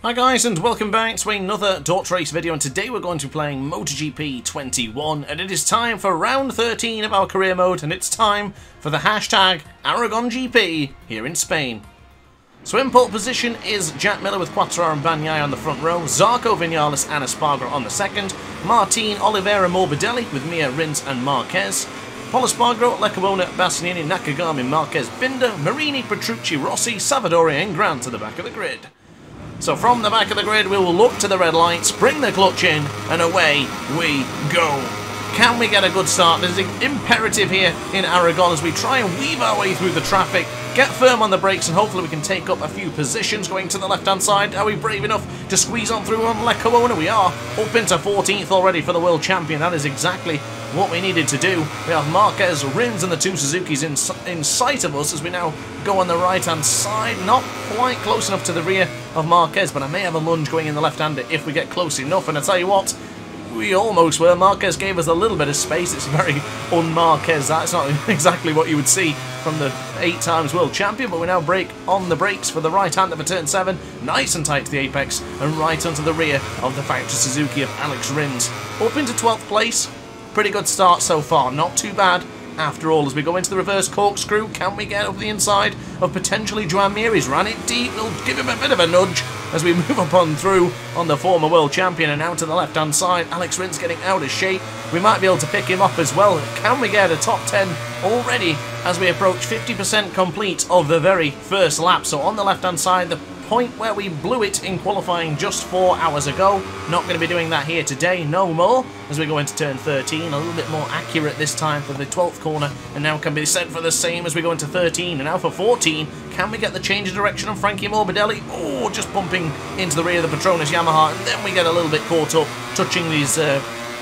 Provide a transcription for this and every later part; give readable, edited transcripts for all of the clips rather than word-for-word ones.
Hi guys, and welcome back to another DrAce video, and today we're going to be playing MotoGP 21, and it is time for round 13 of our career mode, and it's time for the hashtag Aragon GP here in Spain. So in pole position is Jack Miller with Quartararo and Bagnaia on the front row, Zarco, Vinales and Espargaro on the second, Martin, Oliveira, Morbidelli with Mir, Rins and Marquez, Paul Espargaro, Lecabona, Bastianini, Nakagami, Marquez, Binder, Marini, Petrucci, Rossi, Savadori and Grant to the back of the grid. So from the back of the grid, we will look to the red lights, bring the clutch in, and away we go. Can we get a good start? There's an imperative here in Aragon as we try and weave our way through the traffic, get firm on the brakes, and hopefully we can take up a few positions going to the left-hand side. Are we brave enough to squeeze on through on Lecabona? We are up into 14th already for the world champion. That is exactly what we needed to do. We have Marquez, Rins and the two Suzukis in sight of us as we now go on the right-hand side. Not quite close enough to the rear of Marquez, but I may have a lunge going in the left-hander if we get close enough. And I tell you what, we almost were. Marquez gave us a little bit of space. It's very un-Marquez. That's not exactly what you would see from the 8 times world champion, but we now break on the brakes for the right-hander for turn 7. Nice and tight to the apex and right onto the rear of the factory Suzuki of Alex Rins. Up into 12th place. Pretty good start so far, not too bad after all. As we go into the reverse corkscrew, can we get up the inside of potentially Joan Mir? He's ran it deep, we'll give him a bit of a nudge as we move up on through on the former world champion. And out to the left hand side, Alex Rins getting out of shape. We might be able to pick him up as well. Can we get a top 10 already as we approach 50% complete of the very first lap? So on the left hand side, the point where we blew it in qualifying just 4 hours ago. Not going to be doing that here today, no more, as we go into turn 13. A little bit more accurate this time for the 12th corner, and now can be set for the same as we go into 13. And now for 14, can we get the change of direction on Frankie Morbidelli? Oh, just bumping into the rear of the Petronas Yamaha, and then we get a little bit caught up, touching these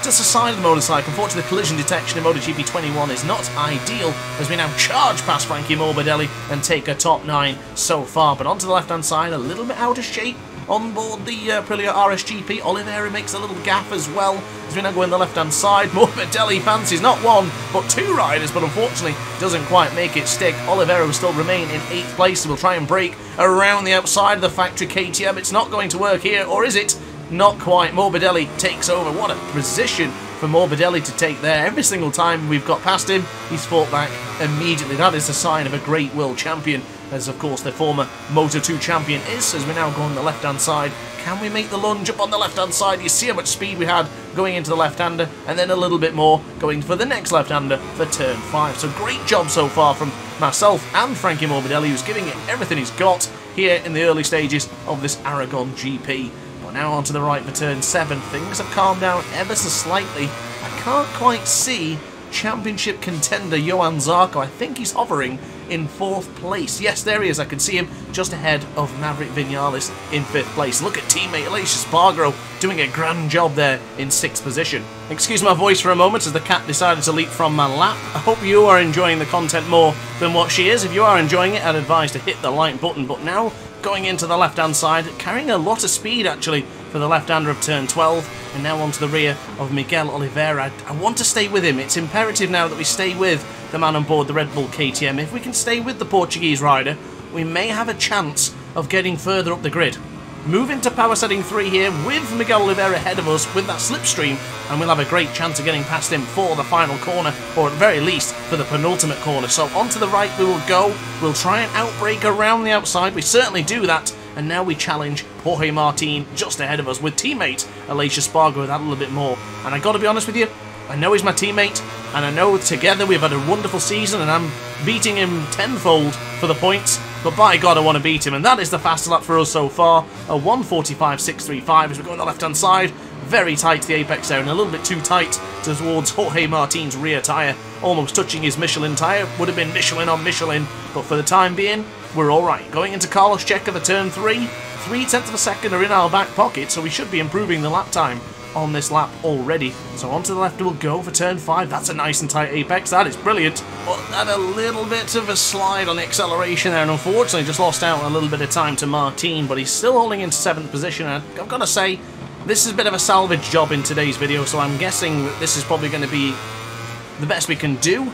just the side of the motorcycle. Unfortunately, the collision detection in MotoGP 21 is not ideal as we now charge past Frankie Morbidelli and take a top 9 so far. But onto the left-hand side, a little bit out of shape on board the Aprilia RSGP. Oliveira makes a little gaffe as well as we now go in the left-hand side. Morbidelli fancies not 1 but 2 riders, but unfortunately doesn't quite make it stick. Oliveira will still remain in 8th place, so we'll try and break around the outside of the factory KTM. It's not going to work here, or is it? Not quite. Morbidelli takes over. What a position for Morbidelli to take there. Every single time we've got past him, he's fought back immediately. That is a sign of a great world champion, as of course the former Moto2 champion is. As we now go on the left-hand side, can we make the lunge up on the left-hand side? You see how much speed we had going into the left-hander, and then a little bit more going for the next left-hander for turn 5. So great job so far from myself and Frankie Morbidelli, who's giving it everything he's got here in the early stages of this Aragon GP. Now onto the right for turn 7. Things have calmed down ever so slightly. I can't quite see championship contender Johan Zarco. I think he's hovering in 4th place. Yes, there he is. I can see him just ahead of Maverick Vinales in 5th place. Look at teammate Aleix Espargaro doing a grand job there in 6th position. Excuse my voice for a moment as the cat decided to leap from my lap. I hope you are enjoying the content more than what she is. If you are enjoying it, I'd advise to hit the like button. But now, going into the left-hand side, carrying a lot of speed actually for the left-hander of turn 12, and now onto the rear of Miguel Oliveira. I want to stay with him. It's imperative now that we stay with the man on board the Red Bull KTM. If we can stay with the Portuguese rider, we may have a chance of getting further up the grid. Move into power setting 3 here with Miguel Oliveira ahead of us with that slipstream, and we'll have a great chance of getting past him for the final corner, or at the very least for the penultimate corner. So onto the right we will go. We'll try and outbrake around the outside. We certainly do that, and now we challenge Jorge Martin just ahead of us with teammate Aleix Espargaro that a little bit more. And I got to be honest with you, I know he's my teammate, and I know together we've had a wonderful season, and I'm beating him tenfold for the points, but by God, I want to beat him, and that is the fastest lap for us so far, a 1:45.635 as we go on the left-hand side. Very tight to the apex there, and a little bit too tight towards Jorge Martin's rear tyre, almost touching his Michelin tyre. Would have been Michelin on Michelin, but for the time being, we're alright. Going into Carlos Checa for turn 3, 3/10 of a second are in our back pocket, so we should be improving the lap time on this lap already. So onto the left we'll go for turn 5. That's a nice and tight apex. That is brilliant. But had a little bit of a slide on the acceleration there, and unfortunately just lost out a little bit of time to Martin, but he's still holding into 7th position. And I've got to say, this is a bit of a salvage job in today's video, so I'm guessing that this is probably going to be the best we can do.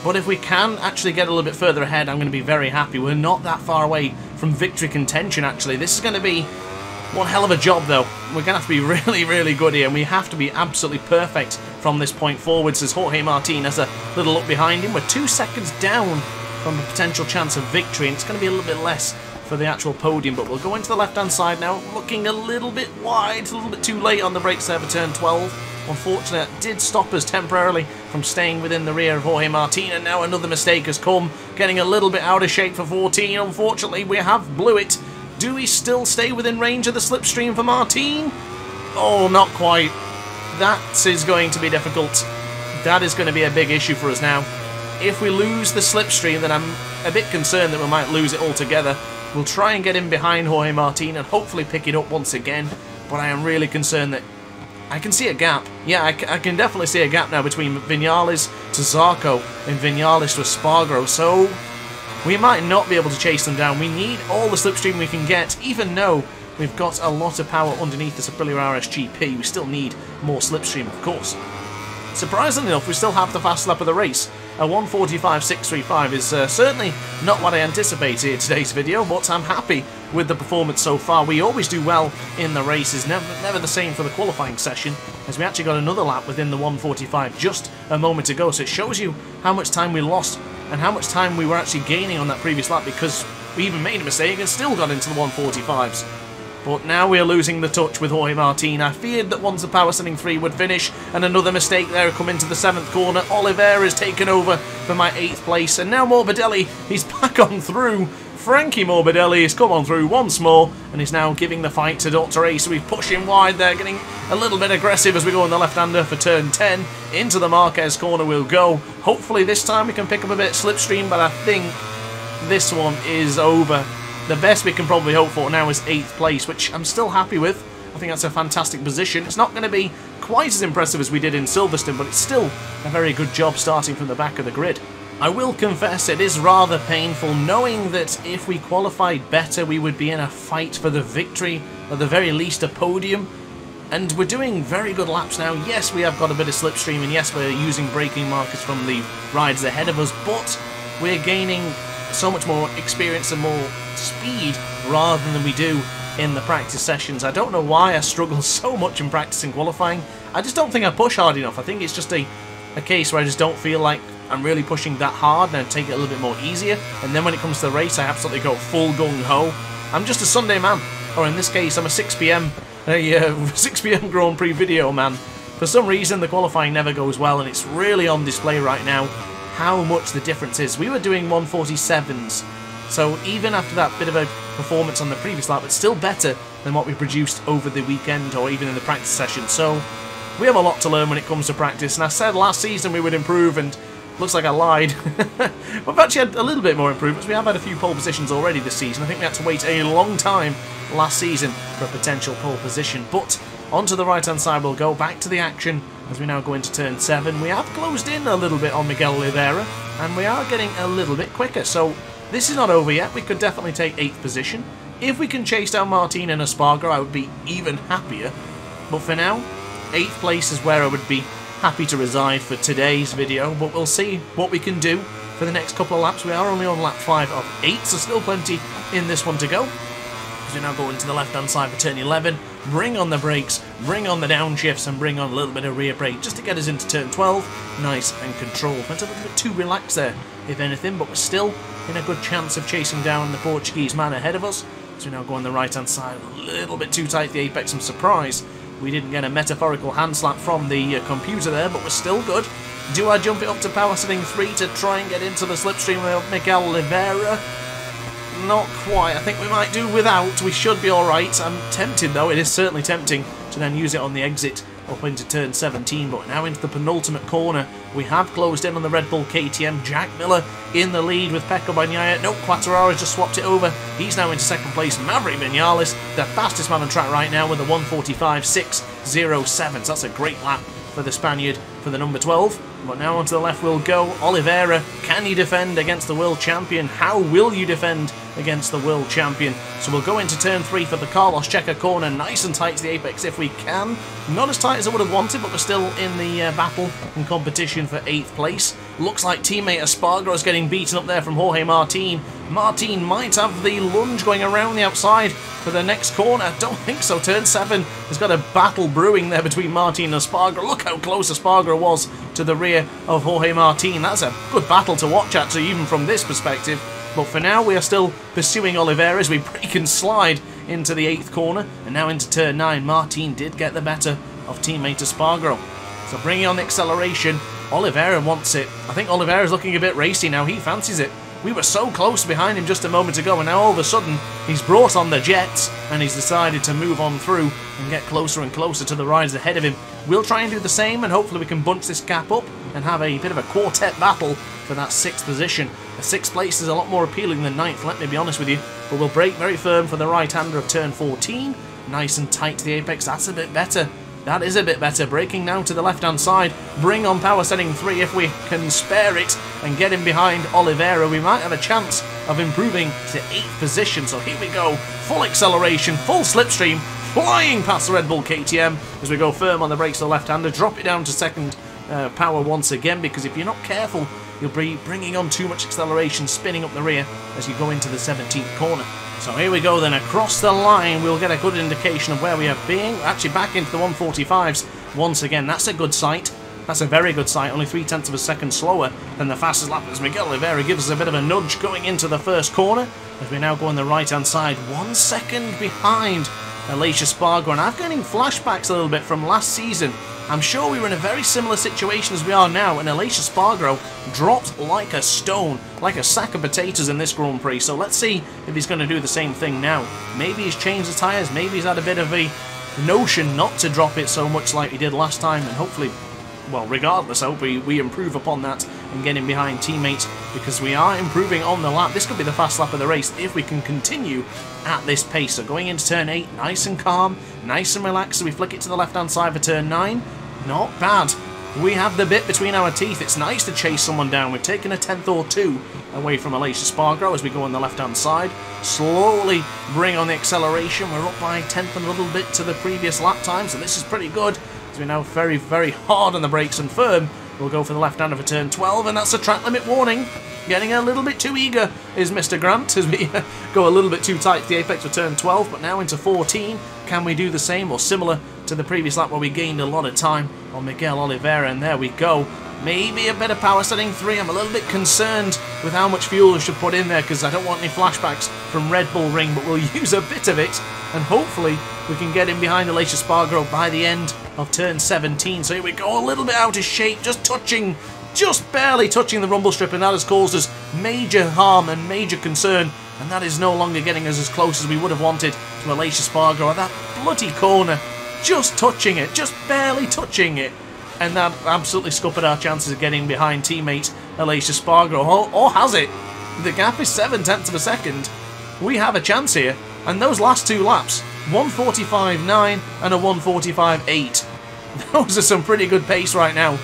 But if we can actually get a little bit further ahead, I'm going to be very happy. We're not that far away from victory contention, actually. This is going to be One hell of a job, though. We're going to have to be really, really good here, and we have to be absolutely perfect from this point forwards, as Jorge Martin has a little look behind him. We're 2 seconds down from a potential chance of victory, and it's going to be a little bit less for the actual podium, but we'll go into the left-hand side now, looking a little bit wide, a little bit too late on the brakes there for turn 12. Unfortunately, that did stop us temporarily from staying within the rear of Jorge Martin, and now another mistake has come, getting a little bit out of shape for 14. Unfortunately, we have blew it. Do we still stay within range of the slipstream for Martin? Oh, not quite. That is going to be difficult. That is going to be a big issue for us now. If we lose the slipstream, then I'm a bit concerned that we might lose it altogether. We'll try and get in behind Jorge Martin and hopefully pick it up once again, but I am really concerned that I can see a gap. Yeah, I can definitely see a gap now between Vinales to Zarco and Vinales to Espargaro, so we might not be able to chase them down. We need all the slipstream we can get, even though we've got a lot of power underneath this Aprilia RSGP. We still need more slipstream, of course. Surprisingly enough, we still have the fast lap of the race. A 1:45.635 is certainly not what I anticipated in today's video, but I'm happy with the performance so far. We always do well in the races, never the same for the qualifying session, as we actually got another lap within the 1:45 just a moment ago, so it shows you how much time we lost and how much time we were actually gaining on that previous lap, because we even made a mistake and still got into the 1:45s. But now we're losing the touch with Jorge Martin. I feared that once the power setting 3 would finish, and another mistake there come into the 7th corner. Oliveira has taken over for my 8th place, and now Morbidelli, he's back on through. Frankie Morbidelli has come on through once more, and is now giving the fight to DrAce. We push him wide there, getting a little bit aggressive as we go on the left-hander for turn 10. Into the Marquez corner we'll go. Hopefully this time we can pick up a bit of slipstream, but I think this one is over. The best we can probably hope for now is 8th place, which I'm still happy with. I think that's a fantastic position. It's not going to be quite as impressive as we did in Silverstone, but it's still a very good job starting from the back of the grid. I will confess it is rather painful knowing that if we qualified better, we would be in a fight for the victory, or at the very least a podium. And we're doing very good laps now. Yes, we have got a bit of slipstream, and yes, we're using braking markers from the rides ahead of us, but we're gaining so much more experience and more speed rather than we do in the practice sessions. I don't know why I struggle so much in practice and qualifying. I just don't think I push hard enough. I think it's just a case where I just don't feel like I'm really pushing that hard, and I take it a little bit more easier, and then when it comes to the race I absolutely go full gung-ho. I'm just a Sunday man, or in this case I'm a 6 PM Grand Prix video man. For some reason the qualifying never goes well, and it's really on display right now how much the difference is. We were doing 1:47s, so even after that bit of a performance on the previous lap, it's still better than what we produced over the weekend or even in the practice session. So we have a lot to learn when it comes to practice, and I said last season we would improve, and looks like I lied. We've actually had a little bit more improvements. We have had a few pole positions already this season. I think we had to wait a long time last season for a potential pole position, but onto the right hand side we'll go, back to the action as we now go into turn 7. We have closed in a little bit on Miguel Oliveira, and we are getting a little bit quicker, so this is not over yet. We could definitely take 8th position. If we can chase down Martin and Espargaro, I would be even happier, but for now 8th place is where I would be happy to reside for today's video, but we'll see what we can do for the next couple of laps. We are only on lap 5 of 8, so still plenty in this one to go. As we now go into the left hand side for turn 11, bring on the brakes, bring on the downshifts, and bring on a little bit of rear brake just to get us into turn 12, nice and controlled. Went a little bit too relaxed there, if anything, but we're still in a good chance of chasing down the Portuguese man ahead of us. As we now go on the right hand side, a little bit too tight the apex. I'm surprised we didn't get a metaphorical hand slap from the computer there, but we're still good. Do I jump it up to power setting 3 to try and get into the slipstream of Miguel Oliveira? Not quite. I think we might do without. We should be alright. I'm tempted though. It is certainly tempting to then use it on the exit up into turn 17, but now into the penultimate corner. We have closed in on the Red Bull KTM. Jack Miller in the lead with Pecco Bagnaia. Nope, Quartararo just swapped it over. He's now into 2nd place. Maverick Vinales, the fastest man on track right now with a 1:45.607. So that's a great lap for the Spaniard for the number 12. But now onto the left we'll go. Oliveira, can you defend against the world champion? How will you defend against the world champion. So we'll go into turn 3 for the Carlos Checa corner, nice and tight to the apex if we can. Not as tight as I would have wanted, but we're still in the battle and competition for 8th place. Looks like teammate Espargaro is getting beaten up there from Jorge Martin. Martin might have the lunge going around the outside for the next corner. I don't think so. Turn 7 has got a battle brewing there between Martin and Espargaro. Look how close Espargaro was to the rear of Jorge Martin. That's a good battle to watch, actually, even from this perspective. But for now, we are still pursuing Oliveira as we break and slide into the 8th corner. And now into turn 9, Martin did get the better of teammate Espargaro. So bringing on the acceleration, Oliveira wants it. I think Oliveira's looking a bit racy now. He fancies it. We were so close behind him just a moment ago, and now all of a sudden he's brought on the jets and he's decided to move on through and get closer and closer to the riders ahead of him. We'll try and do the same, and hopefully we can bunch this gap up and have a bit of a quartet battle for that 6th position. The 6th place is a lot more appealing than 9th, let me be honest with you. But we'll break very firm for the right-hander of turn 14. Nice and tight to the apex. That's a bit better. That is a bit better. Braking now to the left-hand side. Bring on power setting 3 if we can spare it and get him behind Oliveira. We might have a chance of improving to 8th position. So here we go. Full acceleration, full slipstream, flying past the Red Bull KTM as we go firm on the brakes to the left-hander. Drop it down to second power once again, because if you're not careful, you'll be bringing on too much acceleration, spinning up the rear as you go into the 17th corner. So here we go then, across the line, we'll get a good indication of where we are being. Actually back into the 145s once again. That's a good sight. That's a very good sight, only 0.3 of a second slower than the fastest lap as Miguel Oliveira gives us a bit of a nudge going into the first corner as we now go on the right-hand side, 1 second behind Aleix Espargaro. And I'm getting flashbacks a little bit from last season. I'm sure we were in a very similar situation as we are now, and Aleix Espargaro dropped like a stone, like a sack of potatoes in this Grand Prix. So let's see if he's going to do the same thing now. Maybe he's changed the tyres, maybe he's had a bit of a notion not to drop it so much like he did last time, and hopefully, well, regardless, I hope we improve upon that and get him behind teammates, because we are improving on the lap. This could be the fast lap of the race if we can continue at this pace. So going into turn 8, nice and calm, nice and relaxed. So we flick it to the left-hand side for turn 9. Not bad. We have the bit between our teeth. It's nice to chase someone down. We've taken a 10th or 2 away from Aleix Espargaro as we go on the left-hand side. Slowly bring on the acceleration. We're up by 10th and a little bit to the previous lap time, so this is pretty good. As we're now very, very hard on the brakes and firm. We'll go for the left-hander for turn 12, and that's a track limit warning. Getting a little bit too eager is Mr. Grant as we go a little bit too tight to the apex for turn 12, but now into 14. Can we do the same or similar to the previous lap where we gained a lot of time on Miguel Oliveira? And there we go. Maybe a bit of power setting 3. I'm a little bit concerned with how much fuel we should put in there because I don't want any flashbacks from Red Bull Ring, but we'll use a bit of it and hopefully we can get him behind Aleix Espargaro by the end of turn 17. So here we go, a little bit out of shape, just barely touching the rumble strip, and that has caused us major harm and major concern, and that is no longer getting us as close as we would have wanted to Aleix Espargaro at that bloody corner. Just touching it, just barely touching it, and that absolutely scuppered our chances of getting behind teammate Aleix Espargaro. Or has it? The gap is 0.7 of a second. We have a chance here, and those last 2 laps, 1:45.9 and a 1:45.8. Those are some pretty good pace right now.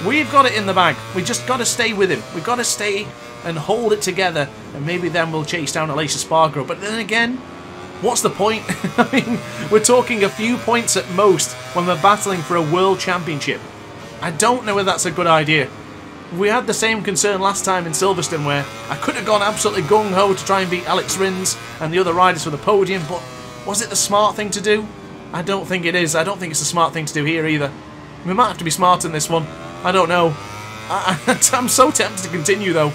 We've got it in the bag. We just got to stay with him. We've got to stay and hold it together, and maybe then we'll chase down Aleix Espargaro. But then again, what's the point? I mean, we're talking a few points at most when we're battling for a world championship. I don't know if that's a good idea. We had the same concern last time in Silverstone where I could have gone absolutely gung-ho to try and beat Alex Rins and the other riders for the podium, but was it the smart thing to do? I don't think it is. I don't think it's the smart thing to do here either. We might have to be smart in this one. I don't know. I'm so tempted to continue though.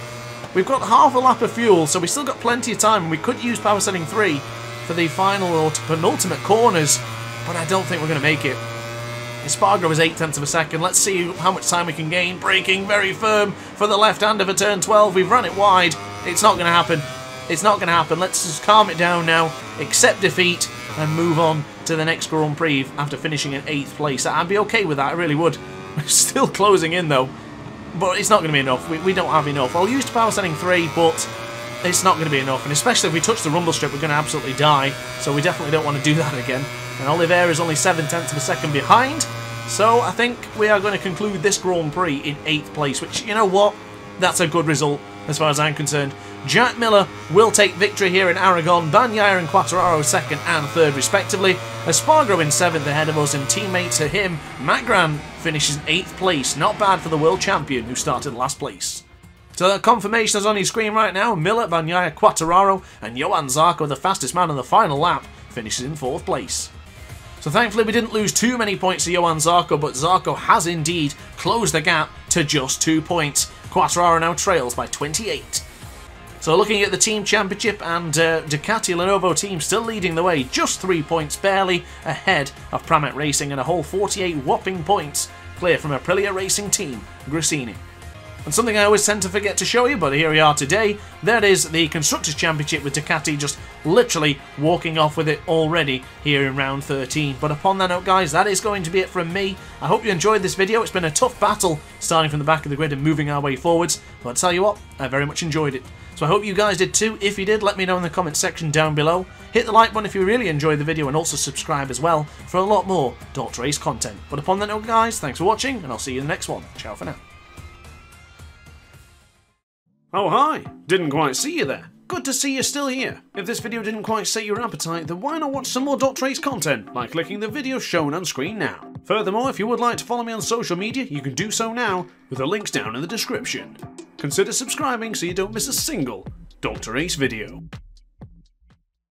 We've got half a lap of fuel, so we've still got plenty of time, and we could use power setting 3 for the final or penultimate corners, but I don't think we're going to make it. Espargaro is 0.8 of a second. Let's see how much time we can gain. Braking very firm for the left-hander for turn 12. We've run it wide. It's not going to happen. It's not going to happen. Let's just calm it down now, accept defeat, and move on to the next Grand Prix after finishing in 8th place. I'd be okay with that, I really would. We're still closing in though, but it's not going to be enough. We don't have enough. I'll use power setting 3, but it's not going to be enough, and especially if we touch the rumble strip, we're going to absolutely die, so we definitely don't want to do that again. And Oliveira is only 0.7 of a second behind, so I think we are going to conclude this Grand Prix in 8th place, which, you know what, that's a good result as far as I'm concerned. Jack Miller will take victory here in Aragon, Bagnaia and Quartararo 2nd and 3rd respectively. Espargaro in 7th ahead of us, and teammate to him, Matt Grant, finishes in 8th place. Not bad for the world champion who started last place. So the confirmation is on your screen right now. Miller, Bagnaia, Quartararo and Johan Zarco, the fastest man on the final lap, finishes in 4th place. So thankfully we didn't lose too many points to Johan Zarco, but Zarco has indeed closed the gap to just 2 points. Quartararo now trails by 28. So looking at the team championship, and Ducati Lenovo team still leading the way, just 3 points barely ahead of Pramet Racing, and a whole 48 whopping points clear from Aprilia Racing team, Gresini. And something I always tend to forget to show you, but here we are today. That is the Constructors' Championship with Ducati just literally walking off with it already here in round 13. But upon that note, guys, that is going to be it from me. I hope you enjoyed this video. It's been a tough battle starting from the back of the grid and moving our way forwards. But I'll tell you what, I very much enjoyed it. So I hope you guys did too. If you did, let me know in the comment section down below. Hit the like button if you really enjoyed the video, and also subscribe as well for a lot more DrAce content. But upon that note, guys, thanks for watching, and I'll see you in the next one. Ciao for now. Oh hi, didn't quite see you there. Good to see you're still here. If this video didn't quite set your appetite, then why not watch some more DrAce content by clicking the video shown on screen now. Furthermore, if you would like to follow me on social media, you can do so now with the links down in the description. Consider subscribing so you don't miss a single DrAce video.